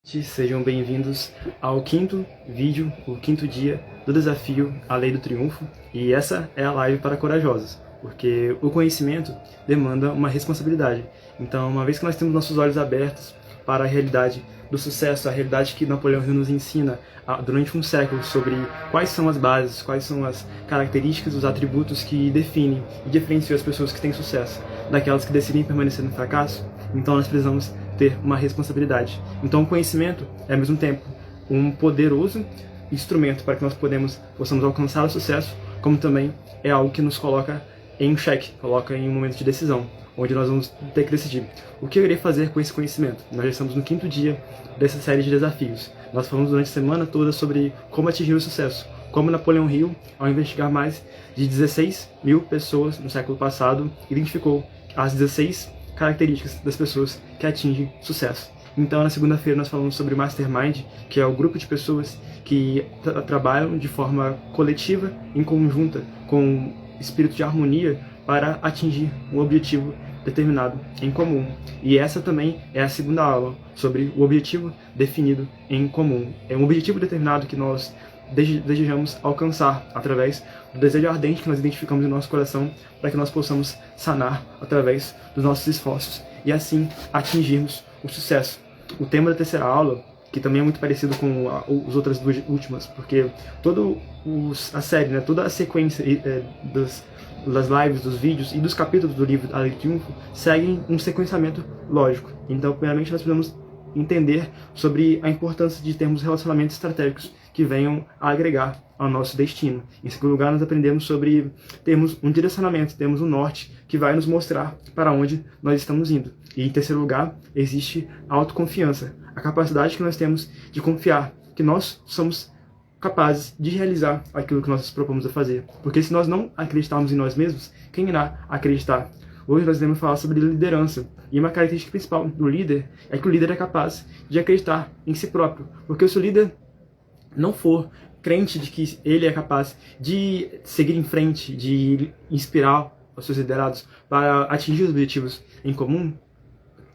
Sejam bem-vindos ao quinto vídeo, o quinto dia do desafio A Lei do Triunfo, e essa é a live para corajosos, porque o conhecimento demanda uma responsabilidade. Então, uma vez que nós temos nossos olhos abertos para a realidade do sucesso, a realidade que Napoleão Hill nos ensina durante um século sobre quais são as bases, quais são as características, os atributos que definem e diferenciam as pessoas que têm sucesso daquelas que decidem permanecer no fracasso, então nós precisamos ter uma responsabilidade. Então o conhecimento é ao mesmo tempo um poderoso instrumento para que nós possamos alcançar o sucesso, como também é algo que nos coloca em xeque, coloca em um momento de decisão, onde nós vamos ter que decidir o que eu irei fazer com esse conhecimento. Nós já estamos no quinto dia dessa série de desafios. Nós falamos durante a semana toda sobre como atingir o sucesso, como Napoleão Hill, ao investigar mais de 16 mil pessoas no século passado, identificou as 16 características das pessoas que atingem sucesso. Então, na segunda-feira, nós falamos sobre o Mastermind, que é o grupo de pessoas que trabalham de forma coletiva, em conjunta, com espírito de harmonia, para atingir um objetivo determinado em comum. E essa também é a segunda aula, sobre o objetivo definido em comum. É um objetivo determinado que nós desejamos alcançar através do desejo ardente que nós identificamos em nosso coração, para que nós possamos sanar através dos nossos esforços e assim atingirmos o sucesso. O tema da terceira aula, que também é muito parecido com as outras duas últimas, porque toda a série, toda a sequência das lives, dos vídeos e dos capítulos do livro A Lei do Triunfo seguem um sequenciamento lógico. Então, primeiramente, nós precisamos entender sobre a importância de termos relacionamentos estratégicos que venham a agregar ao nosso destino. Em segundo lugar, nós aprendemos sobre termos um direcionamento, temos um norte que vai nos mostrar para onde nós estamos indo. E em terceiro lugar, existe a autoconfiança, a capacidade que nós temos de confiar que nós somos capazes de realizar aquilo que nós nos propomos a fazer. Porque se nós não acreditarmos em nós mesmos, quem irá acreditar? Hoje nós devemos falar sobre liderança. E uma característica principal do líder é que o líder é capaz de acreditar em si próprio. Porque se o líder não for crente de que ele é capaz de seguir em frente, de inspirar os seus liderados para atingir os objetivos em comum,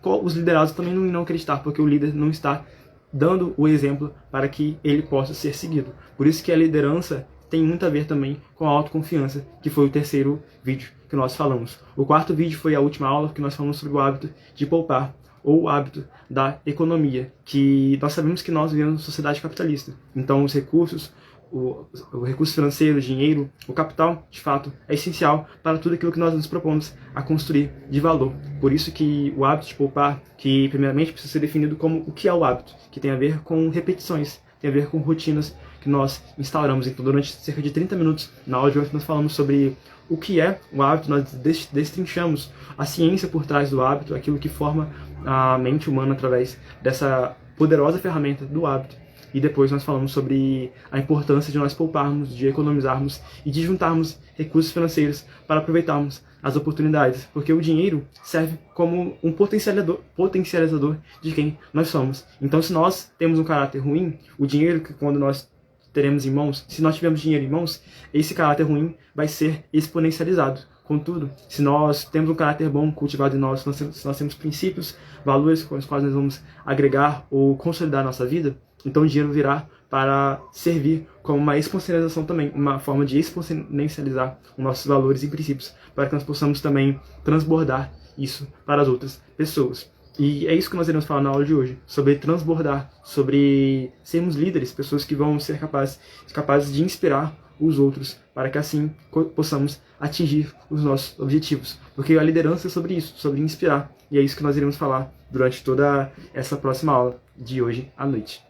os liderados também não irão acreditar, porque o líder não está dando o exemplo para que ele possa ser seguido. Por isso que a liderança tem muito a ver também com a autoconfiança, que foi o terceiro vídeo que nós falamos. O quarto vídeo foi a última aula que nós falamos sobre o hábito de poupar, ou o hábito da economia, que nós sabemos que nós vivemos em sociedade capitalista. Então os recursos, o recurso financeiro, o dinheiro, o capital, de fato, é essencial para tudo aquilo que nós nos propomos a construir de valor. Por isso que o hábito de poupar, que primeiramente precisa ser definido como o que é o hábito, que tem a ver com repetições, tem a ver com rotinas que nós instauramos. Então, durante cerca de 30 minutos, na aula de hoje, nós falamos sobre o que é o hábito, nós destrinchamos a ciência por trás do hábito, aquilo que forma a mente humana através dessa poderosa ferramenta do hábito. E depois nós falamos sobre a importância de nós pouparmos, de economizarmos e de juntarmos recursos financeiros para aproveitarmos as oportunidades, porque o dinheiro serve como um potencializador de quem nós somos. Então, se nós temos um caráter ruim, o dinheiro que quando nós teremos em mãos, se nós tivermos dinheiro em mãos, esse caráter ruim vai ser exponencializado. Contudo, se nós temos um caráter bom cultivado em nós, se nós temos princípios, valores com os quais nós vamos agregar ou consolidar a nossa vida, então o dinheiro virá para servir como uma exponencialização também, uma forma de exponencializar os nossos valores e princípios, para que nós possamos também transbordar isso para as outras pessoas. E é isso que nós iremos falar na aula de hoje, sobre transbordar, sobre sermos líderes, pessoas que vão ser capazes de inspirar os outros, para que assim possamos atingir os nossos objetivos. Porque a liderança é sobre isso, sobre inspirar. E é isso que nós iremos falar durante toda essa próxima aula de hoje à noite.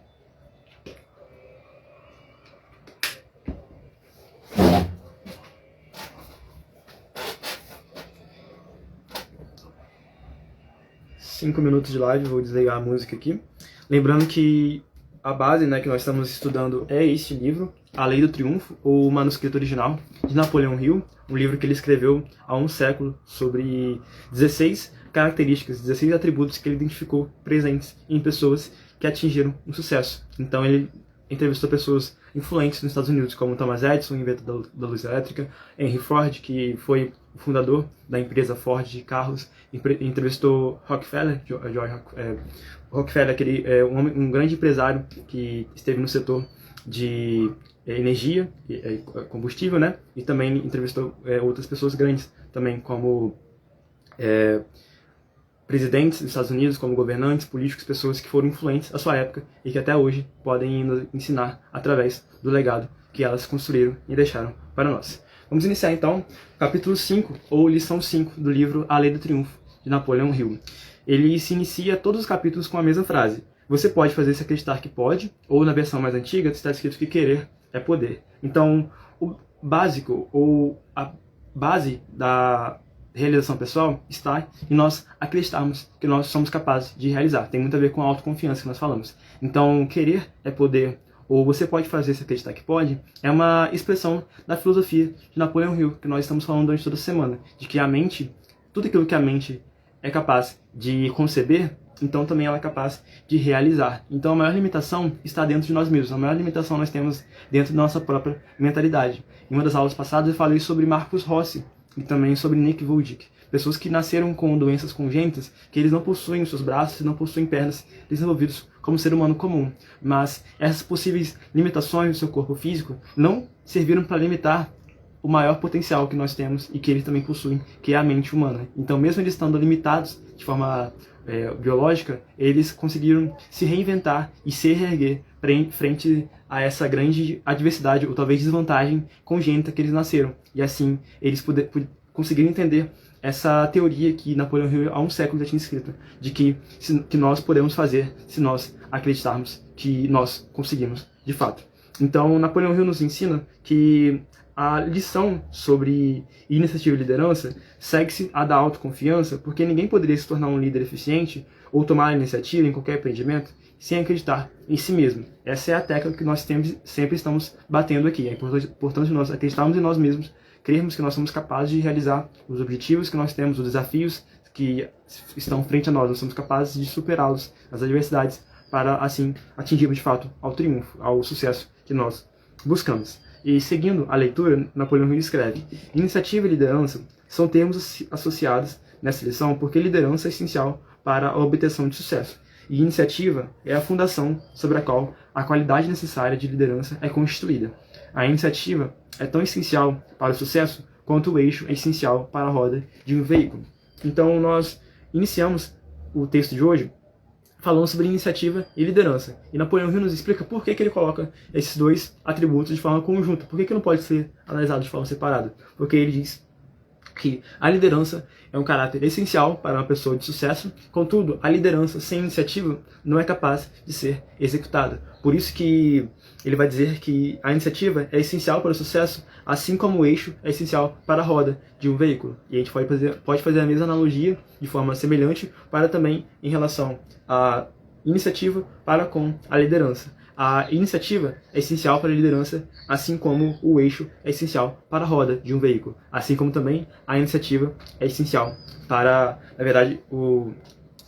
Cinco minutos de live, vou desligar a música aqui. Lembrando que a base que nós estamos estudando é este livro, A Lei do Triunfo, ou o manuscrito original de Napoleão Hill, um livro que ele escreveu há um século sobre 16 características, 16 atributos que ele identificou presentes em pessoas que atingiram o sucesso. Então ele entrevistou pessoas influentes nos Estados Unidos, como Thomas Edison, inventor da luz elétrica, Henry Ford, que foi o fundador da empresa Ford de carros, entrevistou Rockefeller, Rockefeller, aquele, um grande empresário que esteve no setor de energia, combustível, né? E também entrevistou outras pessoas grandes, também como presidentes dos Estados Unidos, como governantes, políticos, pessoas que foram influentes à sua época e que até hoje podem nos ensinar através do legado que elas construíram e deixaram para nós. Vamos iniciar então capítulo 5, ou lição 5 do livro A Lei do Triunfo, de Napoleão Hill. Ele se inicia todos os capítulos com a mesma frase: você pode fazer-se acreditar que pode, ou na versão mais antiga está escrito que querer é poder. Então, o básico, ou a base da realização pessoal está em nós acreditarmos que nós somos capazes de realizar. Tem muito a ver com a autoconfiança que nós falamos. Então, querer é poder, ou você pode fazer-se acreditar que pode, é uma expressão da filosofia de Napoleão Hill, que nós estamos falando durante toda a semana, de que a mente, tudo aquilo que a mente é capaz de conceber, então também ela é capaz de realizar. Então a maior limitação está dentro de nós mesmos, a maior limitação nós temos dentro da nossa própria mentalidade. Em uma das aulas passadas eu falei sobre Marcus Rossi e também sobre Nick Vujicic, pessoas que nasceram com doenças congênitas, que eles não possuem os seus braços e não possuem pernas desenvolvidos como ser humano comum, mas essas possíveis limitações do seu corpo físico não serviram para limitar o maior potencial que nós temos e que eles também possuem, que é a mente humana. Então, mesmo eles estando limitados de forma biológica, eles conseguiram se reinventar e se reerguer frente a essa grande adversidade, ou talvez desvantagem congênita que eles nasceram. E assim, eles conseguiram entender essa teoria que Napoleão Hill há um século já tinha escrito, de que nós podemos fazer se nós acreditarmos que nós conseguimos de fato. Então, Napoleão Hill nos ensina que a lição sobre iniciativa e liderança segue-se a da autoconfiança, porque ninguém poderia se tornar um líder eficiente ou tomar a iniciativa em qualquer empreendimento sem acreditar em si mesmo. Essa é a tecla que nós sempre estamos batendo aqui. É importante nós acreditarmos em nós mesmos, crermos que nós somos capazes de realizar os objetivos que nós temos, os desafios que estão frente a nós. Nós somos capazes de superá-los, as adversidades, para assim atingirmos de fato ao triunfo, ao sucesso que nós buscamos. E seguindo a leitura, Napoleão Hill escreve: iniciativa e liderança são termos associados nessa lição porque liderança é essencial para a obtenção de sucesso. E iniciativa é a fundação sobre a qual a qualidade necessária de liderança é constituída. A iniciativa é tão essencial para o sucesso quanto o eixo é essencial para a roda de um veículo. Então nós iniciamos o texto de hoje falando sobre iniciativa e liderança. E Napoleão Hill nos explica por que ele coloca esses dois atributos de forma conjunta. Por que não pode ser analisado de forma separada? Porque ele diz que a liderança é um caráter essencial para uma pessoa de sucesso, contudo, a liderança sem iniciativa não é capaz de ser executada. Por isso que ele vai dizer que a iniciativa é essencial para o sucesso, assim como o eixo é essencial para a roda de um veículo. E a gente pode fazer a mesma analogia de forma semelhante para também em relação à iniciativa para com a liderança. A iniciativa é essencial para a liderança, assim como o eixo é essencial para a roda de um veículo. Assim como também a iniciativa é essencial para, na verdade,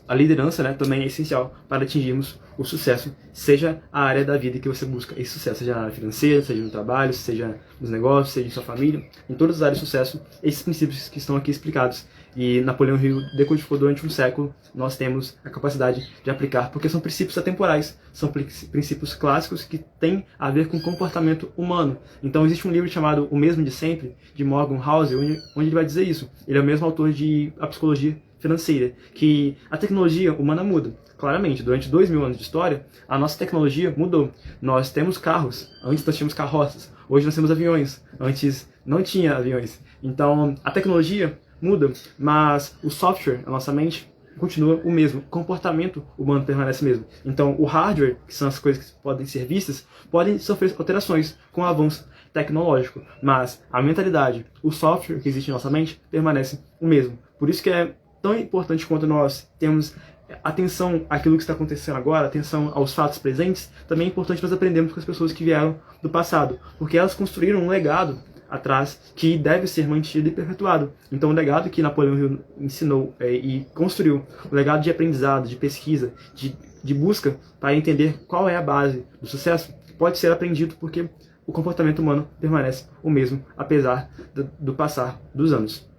a liderança, né, também é essencial para atingirmos o sucesso, seja a área da vida que você busca esse sucesso, seja na área financeira, seja no trabalho, seja nos negócios, seja em sua família, em todas as áreas de sucesso, esses princípios que estão aqui explicados. E Napoleão Hill decodificou durante um século, nós temos a capacidade de aplicar, porque são princípios atemporais, são princípios clássicos que têm a ver com o comportamento humano. Então existe um livro chamado O Mesmo de Sempre, de Morgan Housel, onde ele vai dizer isso. Ele é o mesmo autor de A Psicologia Financeira, que a tecnologia humana muda. Claramente, durante 2000 anos de história, a nossa tecnologia mudou. Nós temos carros, antes nós tínhamos carroças, hoje nós temos aviões, antes não tinha aviões. Então, a tecnologia muda, mas o software, a nossa mente, continua o mesmo. O comportamento humano permanece o mesmo. Então, o hardware, que são as coisas que podem ser vistas, podem sofrer alterações com o avanço tecnológico, mas a mentalidade, o software que existe em nossa mente, permanece o mesmo. Por isso que é tão importante quanto nós temos atenção àquilo que está acontecendo agora, atenção aos fatos presentes, também é importante nós aprendermos com as pessoas que vieram do passado, porque elas construíram um legado atrás que deve ser mantido e perpetuado. Então o legado que Napoleão Hill ensinou e construiu, o legado de aprendizado, de pesquisa, de busca para entender qual é a base do sucesso, pode ser aprendido porque o comportamento humano permanece o mesmo, apesar do passar dos anos.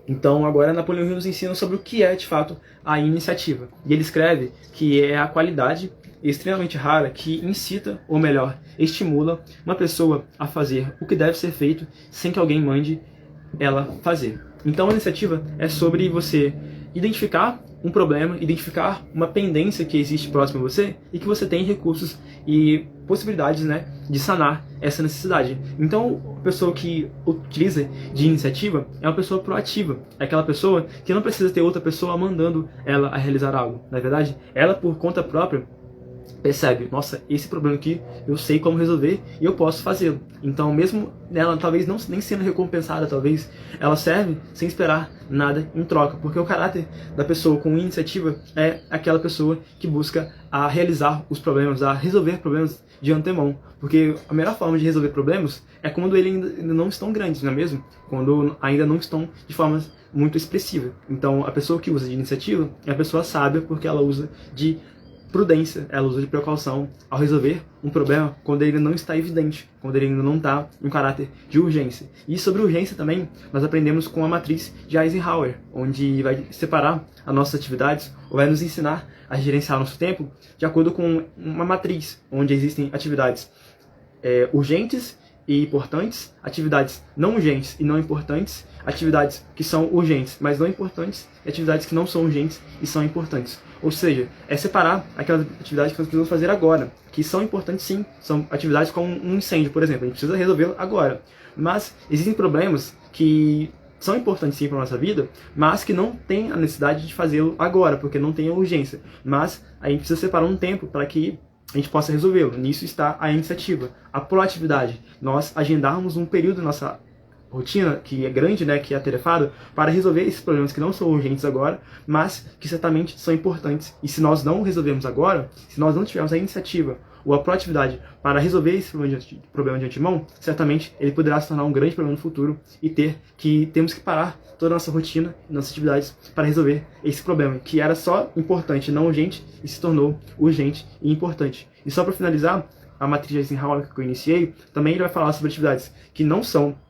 Então agora Napoleão Hill nos ensina sobre o que é de fato a iniciativa. E ele escreve que é a qualidade extremamente rara que incita, ou melhor, estimula uma pessoa a fazer o que deve ser feito sem que alguém mande ela fazer. Então a iniciativa é sobre você identificar um problema, identificar uma pendência que existe próximo a você e que você tem recursos e possibilidades, né, de sanar essa necessidade. Então, a pessoa que utiliza de iniciativa é uma pessoa proativa, é aquela pessoa que não precisa ter outra pessoa mandando ela a realizar algo. Na verdade, ela por conta própria percebe, nossa, esse problema aqui eu sei como resolver e eu posso fazê-lo. Então, mesmo ela talvez não nem sendo recompensada, talvez ela serve sem esperar nada em troca, porque o caráter da pessoa com iniciativa é aquela pessoa que busca a realizar os problemas, a resolver problemas de antemão, porque a melhor forma de resolver problemas é quando eles ainda não estão grandes, não é mesmo? Quando ainda não estão de forma muito expressiva. Então, a pessoa que usa de iniciativa é a pessoa sábia, porque ela usa de prudência, ela usa de precaução ao resolver um problema quando ele não está evidente, quando ele ainda não está em um caráter de urgência. E sobre urgência também, nós aprendemos com a matriz de Eisenhower, onde vai separar as nossas atividades, ou vai nos ensinar a gerenciar nosso tempo de acordo com uma matriz, onde existem atividades urgentes e importantes, atividades não urgentes e não importantes, atividades que são urgentes, mas não importantes, e atividades que não são urgentes e são importantes. Ou seja, é separar aquelas atividades que nós precisamos fazer agora, que são importantes sim, são atividades como um incêndio, por exemplo, a gente precisa resolvê-lo agora. Mas existem problemas que são importantes sim para a nossa vida, mas que não tem a necessidade de fazê-lo agora, porque não tem a urgência. Mas a gente precisa separar um tempo para que a gente possa resolvê-lo. Nisso está a iniciativa, a proatividade. Nós agendarmos um período da nossa rotina, que é grande, né, que é atarefado, para resolver esses problemas que não são urgentes agora, mas que certamente são importantes. E se nós não resolvermos agora, se nós não tivermos a iniciativa ou a proatividade para resolver esse problema de antemão, certamente ele poderá se tornar um grande problema no futuro e temos que parar toda a nossa rotina e nossas atividades para resolver esse problema, que era só importante, não urgente, e se tornou urgente e importante. E só para finalizar, a matriz de Eisenhower que eu iniciei, também ele vai falar sobre atividades que não são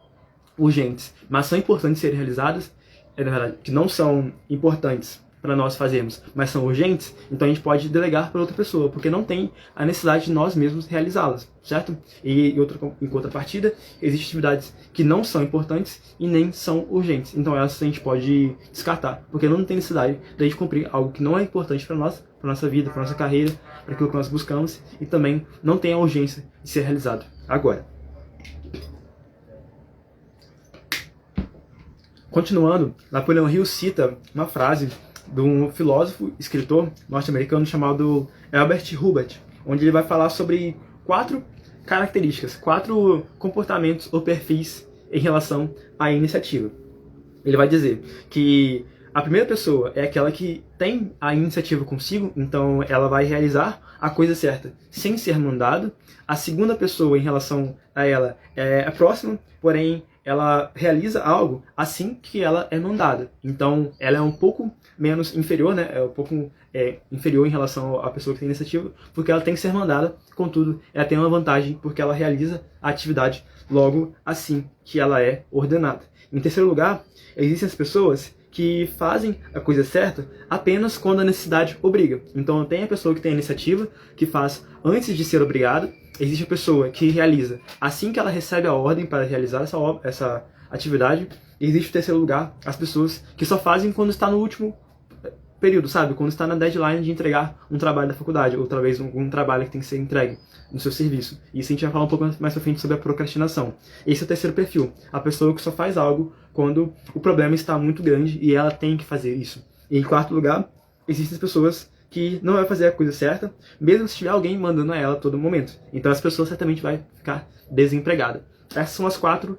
urgentes, mas são importantes serem realizadas, na verdade, que não são importantes para nós fazermos, mas são urgentes, então a gente pode delegar para outra pessoa, porque não tem a necessidade de nós mesmos realizá-las, certo? E em contrapartida, existem atividades que não são importantes e nem são urgentes, então essas a gente pode descartar, porque não tem necessidade de a gente cumprir algo que não é importante para nós, para nossa vida, para nossa carreira, para aquilo que nós buscamos, e também não tem a urgência de ser realizado agora. Continuando, Napoleão Hill cita uma frase de um filósofo, escritor norte-americano chamado Albert Hubbard, onde ele vai falar sobre 4 características, 4 comportamentos ou perfis em relação à iniciativa. Ele vai dizer que a primeira pessoa é aquela que tem a iniciativa consigo, então ela vai realizar a coisa certa sem ser mandada. A segunda pessoa em relação a ela é a próxima, porém ela realiza algo assim que ela é mandada. Então ela é um pouco menos inferior, né? É um pouco inferior em relação à pessoa que tem iniciativa, porque ela tem que ser mandada, contudo, ela tem uma vantagem porque ela realiza a atividade logo assim que ela é ordenada. Em terceiro lugar, existem as pessoas que fazem a coisa certa apenas quando a necessidade obriga. Então tem a pessoa que tem a iniciativa, que faz antes de ser obrigada. Existe a pessoa que realiza assim que ela recebe a ordem para realizar essa atividade. E existe, em terceiro lugar, as pessoas que só fazem quando está no último período, sabe? Quando está na deadline de entregar um trabalho da faculdade, ou talvez um trabalho que tem que ser entregue no seu serviço. Isso a gente vai falar um pouco mais pra frente sobre a procrastinação. Esse é o terceiro perfil, a pessoa que só faz algo quando o problema está muito grande e ela tem que fazer isso. E em quarto lugar, existem as pessoas que não vai fazer a coisa certa, mesmo se tiver alguém mandando a ela a todo momento. Então essa pessoa certamente vai ficar desempregada. Essas são as 4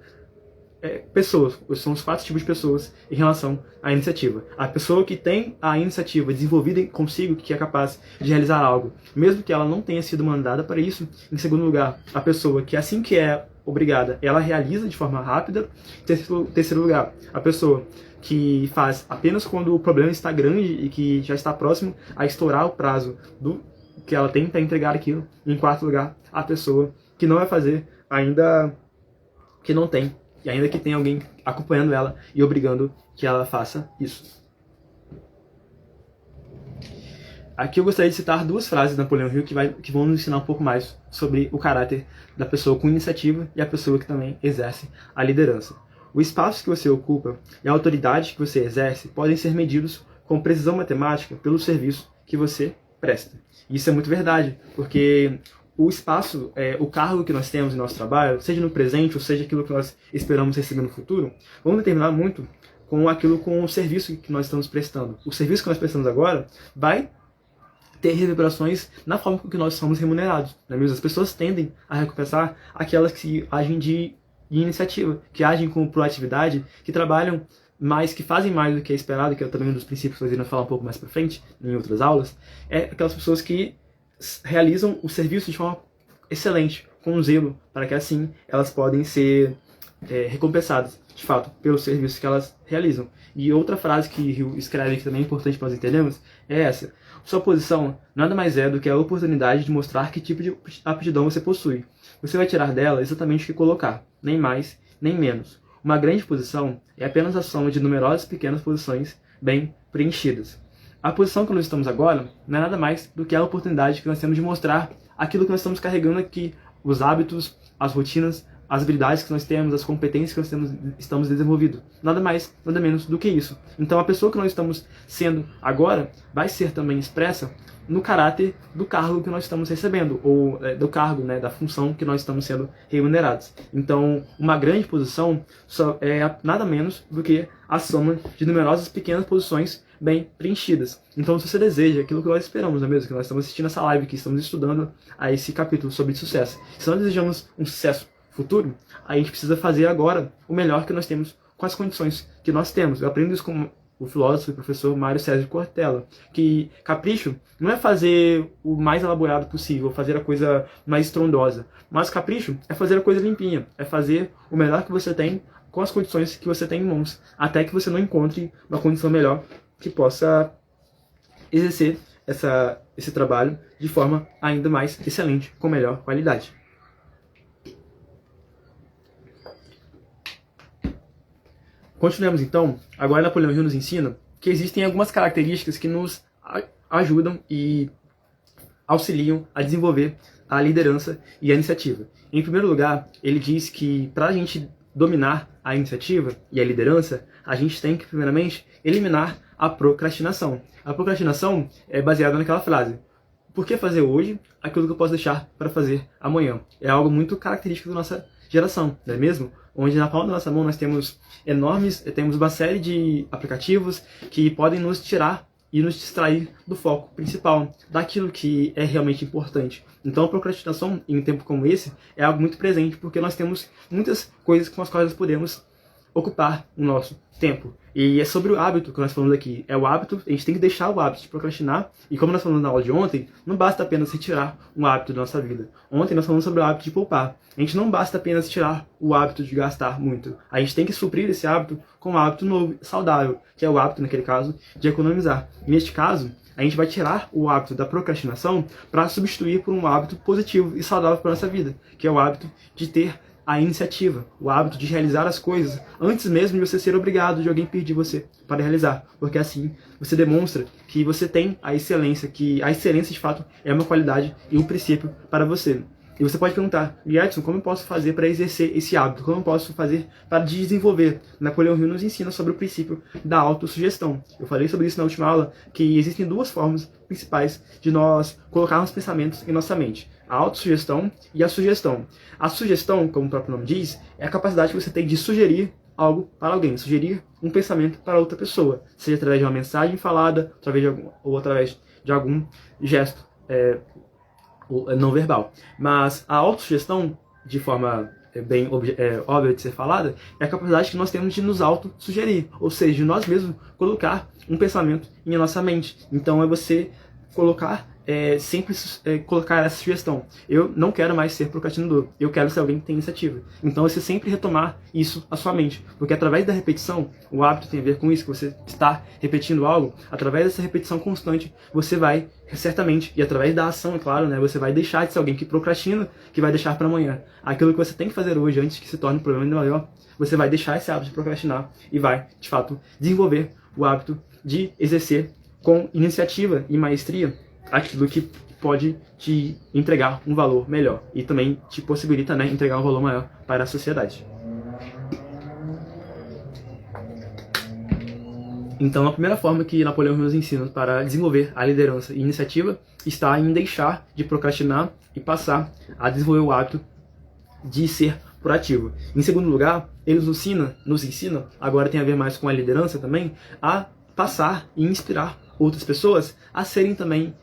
pessoas, são os 4 tipos de pessoas em relação à iniciativa. A pessoa que tem a iniciativa desenvolvida consigo, que é capaz de realizar algo, mesmo que ela não tenha sido mandada para isso. Em segundo lugar, a pessoa que assim que é obrigada, ela realiza de forma rápida. Em terceiro lugar, a pessoa que faz apenas quando o problema está grande e que já está próximo a estourar o prazo do que ela tem para entregar aquilo. Em quarto lugar, a pessoa que não vai fazer ainda que não tem e ainda que tenha alguém acompanhando ela e obrigando que ela faça isso. Aqui eu gostaria de citar duas frases de Napoleão Hill que vão nos ensinar um pouco mais sobre o caráter da pessoa com iniciativa e a pessoa que também exerce a liderança. O espaço que você ocupa e a autoridade que você exerce podem ser medidos com precisão matemática pelo serviço que você presta. Isso é muito verdade, porque o espaço, o cargo que nós temos em nosso trabalho, seja no presente ou seja aquilo que nós esperamos receber no futuro, vão determinar muito com o serviço que nós estamos prestando. O serviço que nós prestamos agora vai ter reverberações na forma com que nós somos remunerados. Não é mesmo? As pessoas tendem a recompensar aquelas que agem de iniciativa, que agem com proatividade, que trabalham mais, que fazem mais do que é esperado, que é também um dos princípios que nós iremos falar um pouco mais para frente, em outras aulas, é aquelas pessoas que realizam o serviço de forma excelente, com zelo, para que assim elas podem ser recompensadas, de fato, pelo serviço que elas realizam. E outra frase que Hill escreve, que também é importante para nós entendermos, é essa: sua posição nada mais é do que a oportunidade de mostrar que tipo de aptidão você possui. Você vai tirar dela exatamente o que colocar, nem mais, nem menos. Uma grande posição é apenas a soma de numerosas pequenas posições bem preenchidas. A posição que nós estamos agora não é nada mais do que a oportunidade que nós temos de mostrar aquilo que nós estamos carregando aqui, os hábitos, as rotinas, as habilidades que nós temos, as competências que nós estamos desenvolvendo. Nada mais, nada menos do que isso. Então a pessoa que nós estamos sendo agora vai ser também expressa no caráter do cargo que nós estamos recebendo, ou do cargo, né, da função que nós estamos sendo remunerados. Então, uma grande posição só é nada menos do que a soma de numerosas pequenas posições bem preenchidas. Então, se você deseja aquilo que nós esperamos, não é mesmo? Que nós estamos assistindo essa live, que estamos estudando a esse capítulo sobre sucesso. Se nós desejamos um sucesso futuro, a gente precisa fazer agora o melhor que nós temos com as condições que nós temos. Eu aprendo isso com o filósofo e professor Mário Sérgio Cortella, que capricho não é fazer o mais elaborado possível, fazer a coisa mais estrondosa, mas capricho é fazer a coisa limpinha, é fazer o melhor que você tem com as condições que você tem em mãos, até que você não encontre uma condição melhor que possa exercer esse trabalho de forma ainda mais excelente, com melhor qualidade. Continuemos então. Agora Napoleão Hill nos ensina que existem algumas características que nos ajudam e auxiliam a desenvolver a liderança e a iniciativa. Em primeiro lugar, ele diz que para a gente dominar a iniciativa e a liderança, a gente tem que, primeiramente, eliminar a procrastinação. A procrastinação é baseada naquela frase: por que fazer hoje aquilo que eu posso deixar para fazer amanhã? É algo muito característico da nossa geração, não é mesmo? Onde na palma da nossa mão nós temos temos uma série de aplicativos que podem nos tirar e nos distrair do foco principal, daquilo que é realmente importante. Então a procrastinação em um tempo como esse é algo muito presente, porque nós temos muitas coisas com as quais nós podemos ocupar o nosso tempo. E é sobre o hábito que nós falamos aqui. É o hábito, a gente tem que deixar o hábito de procrastinar. E como nós falamos na aula de ontem, não basta apenas retirar um hábito da nossa vida. Ontem nós falamos sobre o hábito de poupar. A gente não basta apenas tirar o hábito de gastar muito. A gente tem que suprir esse hábito com um hábito novo, saudável, que é o hábito, naquele caso, de economizar. Neste caso, a gente vai tirar o hábito da procrastinação para substituir por um hábito positivo e saudável para a nossa vida, que é o hábito de ter a iniciativa, o hábito de realizar as coisas antes mesmo de você ser obrigado de alguém pedir você para realizar, porque assim você demonstra que você tem a excelência, que a excelência de fato é uma qualidade e um princípio para você. E você pode perguntar: Edson, como eu posso fazer para exercer esse hábito? Como eu posso fazer para desenvolver? Napoleão Hill nos ensina sobre o princípio da autossugestão. Eu falei sobre isso na última aula, que existem duas formas principais de nós colocarmos pensamentos em nossa mente: a autossugestão e a sugestão. A sugestão, como o próprio nome diz, é a capacidade que você tem de sugerir algo para alguém, sugerir um pensamento para outra pessoa, seja através de uma mensagem falada, através de algum gesto não verbal. Mas a autossugestão, de forma bem óbvia de ser falada, é a capacidade que nós temos de nos auto-sugerir, ou seja, de nós mesmos colocar um pensamento em nossa mente. Então é você colocar sempre colocar essa sugestão. Eu não quero mais ser procrastinador, eu quero ser alguém que tem iniciativa. Então você sempre retomar isso à sua mente, porque através da repetição, o hábito tem a ver com isso, que você está repetindo algo, através dessa repetição constante, você vai, certamente, e através da ação, é claro, né, você vai deixar de ser alguém que procrastina, que vai deixar para amanhã. Aquilo que você tem que fazer hoje, antes que se torne um problema ainda maior, você vai deixar esse hábito de procrastinar e vai, de fato, desenvolver o hábito de exercer com iniciativa e maestria aquilo que pode te entregar um valor melhor e também te possibilita, né, entregar um valor maior para a sociedade. Então, a primeira forma que Napoleão nos ensina para desenvolver a liderança e iniciativa está em deixar de procrastinar e passar a desenvolver o hábito de ser proativo. Em segundo lugar, ele nos ensina, agora tem a ver mais com a liderança também, a passar e inspirar outras pessoas a serem também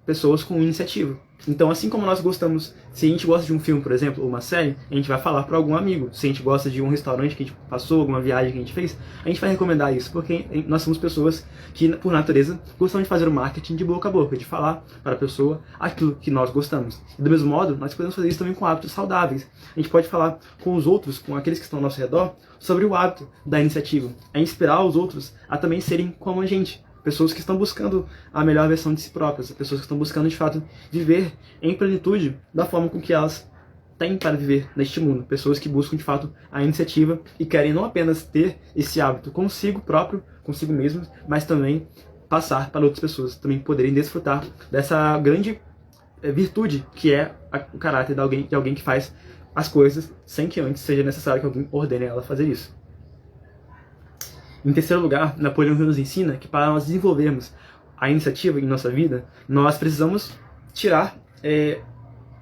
pessoas com iniciativa. Então, assim como nós gostamos, se a gente gosta de um filme, por exemplo, ou uma série, a gente vai falar para algum amigo. Se a gente gosta de um restaurante que a gente passou, alguma viagem que a gente fez, a gente vai recomendar isso, porque nós somos pessoas que, por natureza, gostam de fazer o marketing de boca a boca, de falar para a pessoa aquilo que nós gostamos. E do mesmo modo, nós podemos fazer isso também com hábitos saudáveis. A gente pode falar com os outros, com aqueles que estão ao nosso redor, sobre o hábito da iniciativa, a inspirar os outros a também serem como a gente. Pessoas que estão buscando a melhor versão de si próprias, pessoas que estão buscando, de fato, viver em plenitude da forma com que elas têm para viver neste mundo. Pessoas que buscam, de fato, a iniciativa e querem não apenas ter esse hábito consigo próprio, consigo mesmo, mas também passar para outras pessoas, também poderem desfrutar dessa grande virtude que é o caráter de alguém que faz as coisas sem que antes seja necessário que alguém ordene ela a fazer isso. Em terceiro lugar, Napoleão nos ensina que para nós desenvolvermos a iniciativa em nossa vida, nós precisamos tirar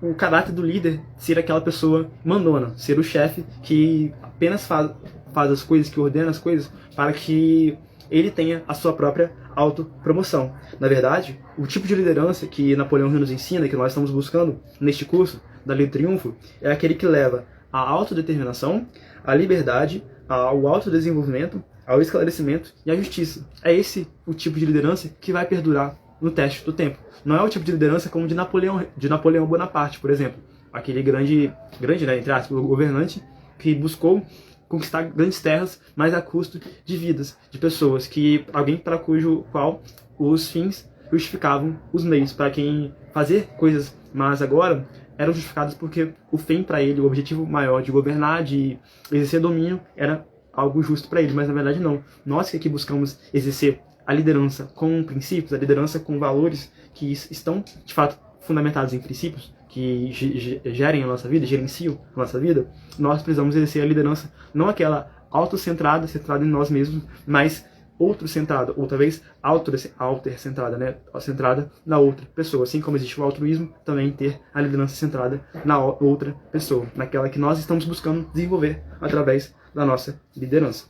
o caráter do líder, ser aquela pessoa mandona, ser o chefe que apenas faz as coisas, que ordena as coisas, para que ele tenha a sua própria autopromoção. Na verdade, o tipo de liderança que Napoleão nos ensina, que nós estamos buscando neste curso da Lei do Triunfo, é aquele que leva à autodeterminação, à liberdade, ao autodesenvolvimento, ao esclarecimento e à justiça. É esse o tipo de liderança que vai perdurar no teste do tempo. Não é o tipo de liderança como de Napoleão Bonaparte, por exemplo. Aquele grande, né, entre aspas, governante que buscou conquistar grandes terras, mas a custo de vidas, de pessoas, alguém para qual os fins justificavam os meios, para quem fazer coisas mas agora eram justificadas porque o fim para ele, o objetivo maior de governar, de exercer domínio, era algo justo para ele, mas na verdade não. Nós que aqui buscamos exercer a liderança com princípios, a liderança com valores que estão, de fato, fundamentados em princípios, que gerem a nossa vida, gerenciam a nossa vida, nós precisamos exercer a liderança, não aquela autocentrada, centrada em nós mesmos, mas outro-centrada, ou talvez alter-centrada, né? Centrada na outra pessoa. Assim como existe o altruísmo, também ter a liderança centrada na outra pessoa, naquela que nós estamos buscando desenvolver através da nossa liderança.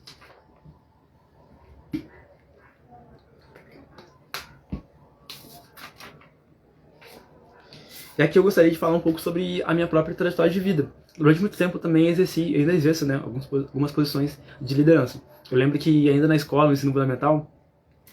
E aqui eu gostaria de falar um pouco sobre a minha própria trajetória de vida. Durante muito tempo eu também ainda exerço, né, algumas posições de liderança. Eu lembro que ainda na escola, no ensino fundamental,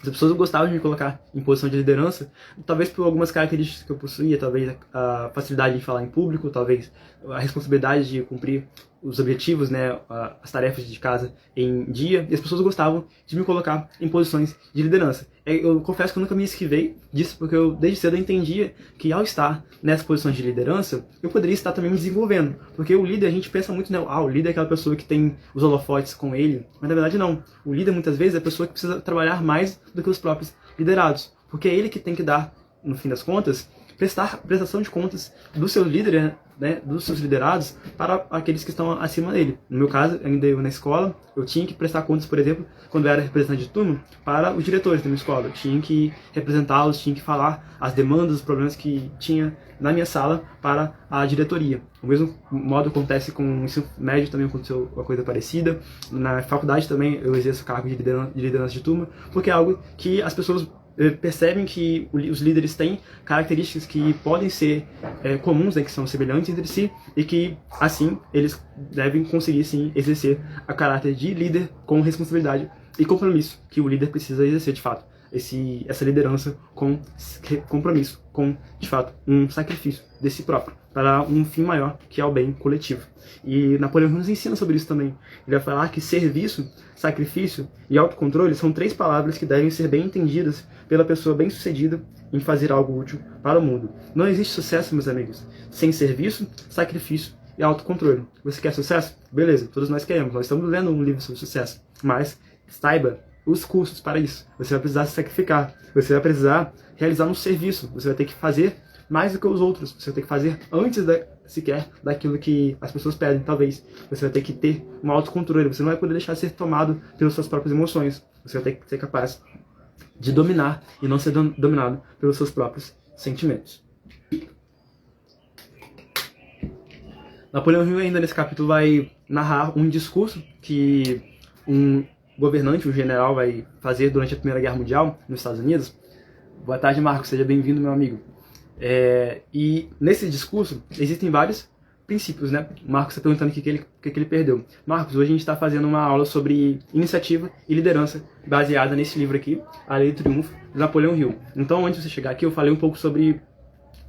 as pessoas gostavam de me colocar em posição de liderança, talvez por algumas características que eu possuía, talvez a facilidade de falar em público, talvez a responsabilidade de cumprir os objetivos, né, as tarefas de casa em dia, e as pessoas gostavam de me colocar em posições de liderança. Eu confesso que eu nunca me esquivei disso, porque eu desde cedo eu entendia que ao estar nessas posições de liderança, eu poderia estar também me desenvolvendo, porque o líder, a gente pensa muito, né, o líder é aquela pessoa que tem os holofotes com ele, mas na verdade não. O líder muitas vezes é a pessoa que precisa trabalhar mais do que os próprios liderados, porque é ele que tem que dar, no fim das contas, prestação de contas do seu líder, né, dos seus liderados, para aqueles que estão acima dele. No meu caso, ainda eu na escola, eu tinha que prestar contas, por exemplo, quando eu era representante de turma, para os diretores da minha escola. Eu tinha que representá-los, tinha que falar as demandas, os problemas que tinha na minha sala para a diretoria. O mesmo modo acontece com o ensino médio, também aconteceu uma coisa parecida. Na faculdade também eu exerço o cargo de liderança de turma, porque é algo que as pessoas percebem que os líderes têm características que podem ser comuns, né, que são semelhantes entre si, e que, assim, eles devem conseguir, sim, exercer a caráter de líder com responsabilidade e compromisso que o líder precisa exercer, de fato. essa liderança com compromisso, com, de fato, um sacrifício de si próprio, para um fim maior, que é o bem coletivo. E Napoleão nos ensina sobre isso também. Ele vai falar que serviço, sacrifício e autocontrole são 3 palavras que devem ser bem entendidas pela pessoa bem-sucedida em fazer algo útil para o mundo. Não existe sucesso, meus amigos, sem serviço, sacrifício e autocontrole. Você quer sucesso? Beleza, todos nós queremos. Nós estamos lendo um livro sobre sucesso. Mas saiba os custos para isso. Você vai precisar se sacrificar. Você vai precisar realizar um serviço. Você vai ter que fazer mais do que os outros. Você vai ter que fazer antes sequer daquilo que as pessoas pedem, talvez. Você vai ter que ter um autocontrole. Você não vai poder deixar de ser tomado pelas suas próprias emoções. Você vai ter que ser capaz de dominar e não ser dominado pelos seus próprios sentimentos. Napoleão Hill ainda nesse capítulo vai narrar um discurso que um governante, um general, vai fazer durante a Primeira Guerra Mundial nos Estados Unidos. Boa tarde, Marcos. Seja bem-vindo, meu amigo. E nesse discurso existem vários princípios, né? O Marcos está perguntando o que ele perdeu. Marcos, hoje a gente está fazendo uma aula sobre iniciativa e liderança baseada nesse livro aqui, A Lei do Triunfo, de Napoleão Hill. Então, antes de você chegar aqui, eu falei um pouco sobre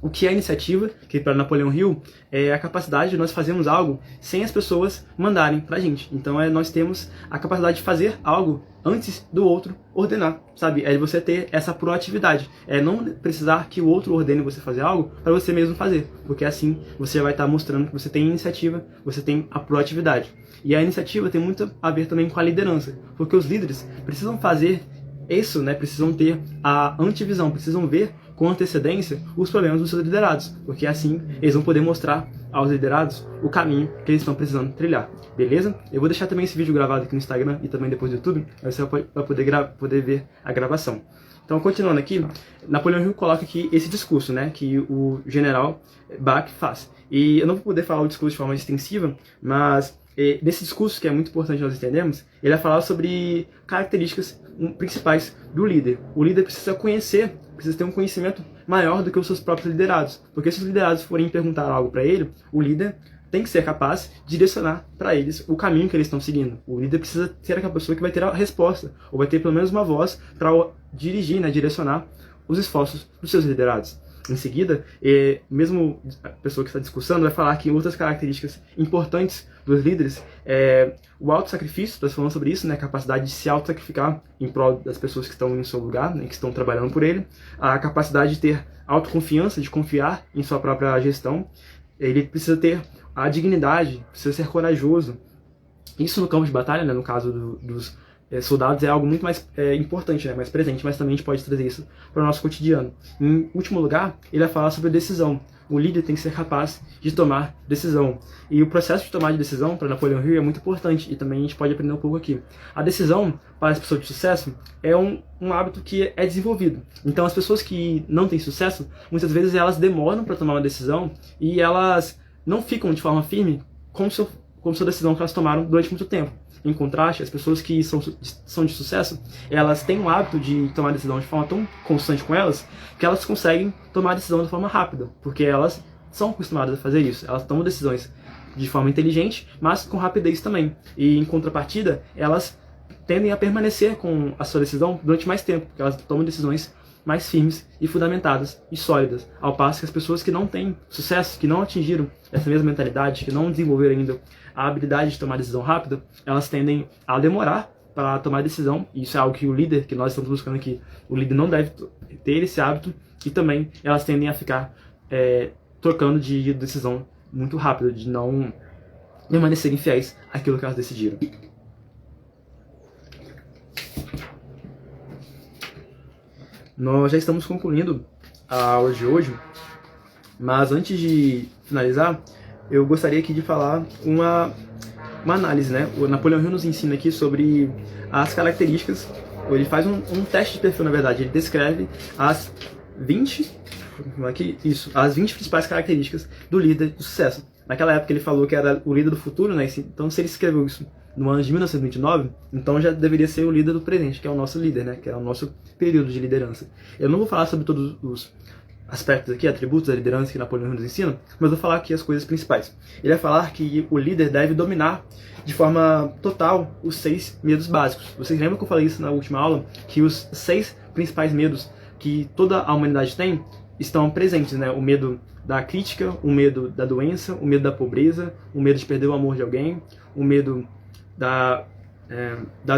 o que é a iniciativa, que para Napoleão Hill é a capacidade de nós fazermos algo sem as pessoas mandarem pra gente. Então nós temos a capacidade de fazer algo antes do outro ordenar, sabe? É você ter essa proatividade. É não precisar que o outro ordene você fazer algo para você mesmo fazer. Porque assim você vai estar mostrando que você tem iniciativa, você tem a proatividade. E a iniciativa tem muito a ver também com a liderança. Porque os líderes precisam fazer isso, né? Precisam ter a antevisão, precisam ver com antecedência os problemas dos seus liderados, porque assim eles vão poder mostrar aos liderados o caminho que eles estão precisando trilhar, beleza? Eu vou deixar também esse vídeo gravado aqui no Instagram e também depois no YouTube, aí você vai poder ver a gravação. Então, continuando aqui, Napoleão Hill coloca aqui esse discurso, né, que o general Bach faz. E eu não vou poder falar o discurso de forma extensiva, mas nesse discurso, que é muito importante nós entendermos, ele vai falar sobre características principais do líder. O líder precisa ter um conhecimento maior do que os seus próprios liderados. Porque se os liderados forem perguntar algo para ele, o líder tem que ser capaz de direcionar para eles o caminho que eles estão seguindo. O líder precisa ser aquela pessoa que vai ter a resposta, ou vai ter pelo menos uma voz para dirigir, né, direcionar os esforços dos seus liderados. Em seguida, mesmo a pessoa que está discursando vai falar que outras características importantes dos líderes é o auto-sacrifício, nós falamos sobre isso, né, a capacidade de se auto-sacrificar em prol das pessoas que estão em seu lugar, né, que estão trabalhando por ele, a capacidade de ter autoconfiança, de confiar em sua própria gestão, ele precisa ter a dignidade, precisa ser corajoso. Isso no campo de batalha, né, no caso dos soldados, é algo muito mais importante, né, mais presente, mas também a gente pode trazer isso para o nosso cotidiano. Em último lugar, ele vai falar sobre decisão. O líder tem que ser capaz de tomar decisão. E o processo de tomar de decisão para Napoleão Hill é muito importante, e também a gente pode aprender um pouco aqui. A decisão, para as pessoas de sucesso, é um hábito que é desenvolvido. Então, as pessoas que não têm sucesso, muitas vezes elas demoram para tomar uma decisão e elas não ficam de forma firme com sua decisão que elas tomaram durante muito tempo. Em contraste, as pessoas que são de sucesso, elas têm o hábito de tomar decisão de forma tão constante com elas, que elas conseguem tomar decisão de forma rápida, porque elas são acostumadas a fazer isso. Elas tomam decisões de forma inteligente, mas com rapidez também. E em contrapartida, elas tendem a permanecer com a sua decisão durante mais tempo, porque elas tomam decisões mais firmes e fundamentadas e sólidas, ao passo que as pessoas que não têm sucesso, que não atingiram essa mesma mentalidade, que não desenvolveram ainda a habilidade de tomar decisão rápida, elas tendem a demorar para tomar decisão, e isso é algo que o líder, que nós estamos buscando aqui, o líder não deve ter esse hábito, e também elas tendem a ficar trocando de decisão muito rápido, de não permanecerem fiéis àquilo que elas decidiram. Nós já estamos concluindo a aula de hoje, mas antes de finalizar, eu gostaria aqui de falar uma análise, né? O Napoleão Hill nos ensina aqui sobre as características, ele faz um teste de perfil, na verdade, ele descreve as 20 principais características do líder de sucesso. Naquela época ele falou que era o líder do futuro, né? Então se ele escreveu isso no ano de 1929, então já deveria ser o líder do presente, que é o nosso líder, né? Que é o nosso período de liderança. Eu não vou falar sobre todos aspectos aqui, atributos da liderança que Napoleão nos ensina, mas vou falar aqui as coisas principais. Ele vai falar que o líder deve dominar de forma total os 6 medos básicos. Vocês lembram que eu falei isso na última aula? Que os 6 principais medos que toda a humanidade tem estão presentes, né? O medo da crítica, o medo da doença, o medo da pobreza, o medo de perder o amor de alguém, o medo da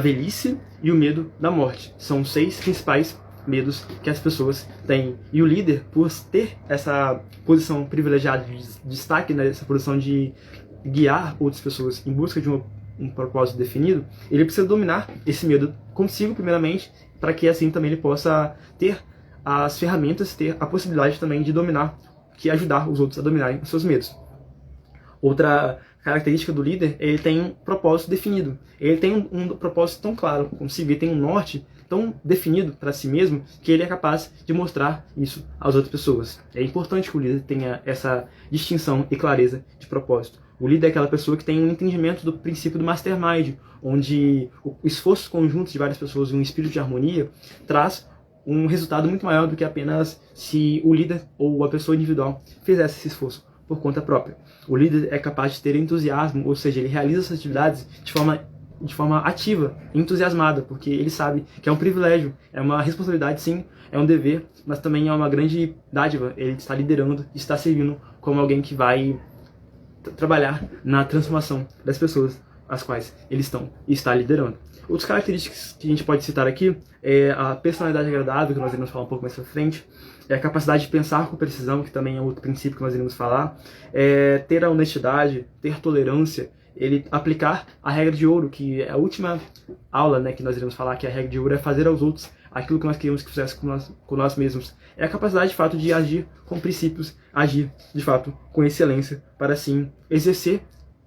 velhice e o medo da morte. São 6 principais medos que as pessoas têm. E o líder, por ter essa posição privilegiada de destaque, né, essa posição de guiar outras pessoas em busca de um propósito definido, ele precisa dominar esse medo consigo, primeiramente, para que assim também ele possa ter as ferramentas, ter a possibilidade também de dominar, que ajudar os outros a dominarem os seus medos. Outra característica do líder, ele tem um propósito definido. Ele tem um propósito tão claro consigo, ele tem um norte tão definido para si mesmo, que ele é capaz de mostrar isso às outras pessoas. É importante que o líder tenha essa distinção e clareza de propósito. O líder é aquela pessoa que tem um entendimento do princípio do mastermind, onde o esforço conjunto de várias pessoas e um espírito de harmonia traz um resultado muito maior do que apenas se o líder ou a pessoa individual fizesse esse esforço por conta própria. O líder é capaz de ter entusiasmo, ou seja, ele realiza essas atividades de forma ativa, entusiasmada, porque ele sabe que é um privilégio, é uma responsabilidade sim, é um dever, mas também é uma grande dádiva. Ele está liderando, está servindo como alguém que vai trabalhar na transformação das pessoas as quais ele está liderando. Outras características que a gente pode citar aqui é a personalidade agradável, que nós iremos falar um pouco mais pra frente, é a capacidade de pensar com precisão, que também é outro princípio que nós iremos falar, é ter a honestidade, ter tolerância, ele aplicar a regra de ouro, que é a última aula, né, que nós iremos falar, que a regra de ouro é fazer aos outros aquilo que nós queríamos que fizesse com nós mesmos. É a capacidade, de fato, de agir com princípios, agir, de fato, com excelência, para assim exercer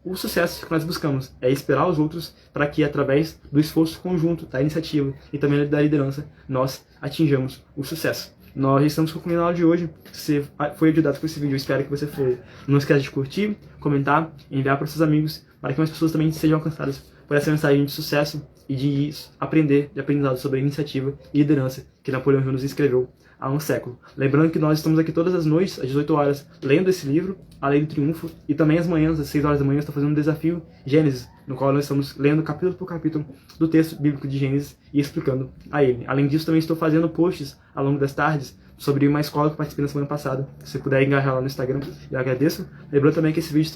o sucesso que nós buscamos. É esperar os outros para que, através do esforço conjunto, da iniciativa e também da liderança, nós atinjamos o sucesso. Nós estamos concluindo a aula de hoje. Se você foi ajudado com esse vídeo, eu espero que você foi. Não esqueça de curtir, comentar, enviar para seus amigos, para que mais pessoas também sejam alcançadas por essa mensagem de sucesso e de aprendizado sobre a iniciativa e liderança que Napoleão Hill nos escreveu há um século. Lembrando que nós estamos aqui todas as noites, às 18 horas, lendo esse livro, A Lei do Triunfo, e também às manhãs, às 6 horas da manhã, estou fazendo um desafio Gênesis, no qual nós estamos lendo capítulo por capítulo do texto bíblico de Gênesis e explicando a ele. Além disso, também estou fazendo posts ao longo das tardes sobre uma escola que eu participei na semana passada. Se você puder engajar lá no Instagram, eu agradeço. Lembrando também que esses vídeos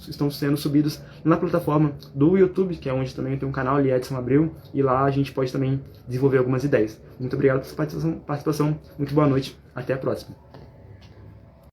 estão sendo subidos na plataforma do YouTube, que é onde também tem um canal ali, Edson Abreu, e lá a gente pode também desenvolver algumas ideias. Muito obrigado pela sua participação, muito boa noite, até a próxima.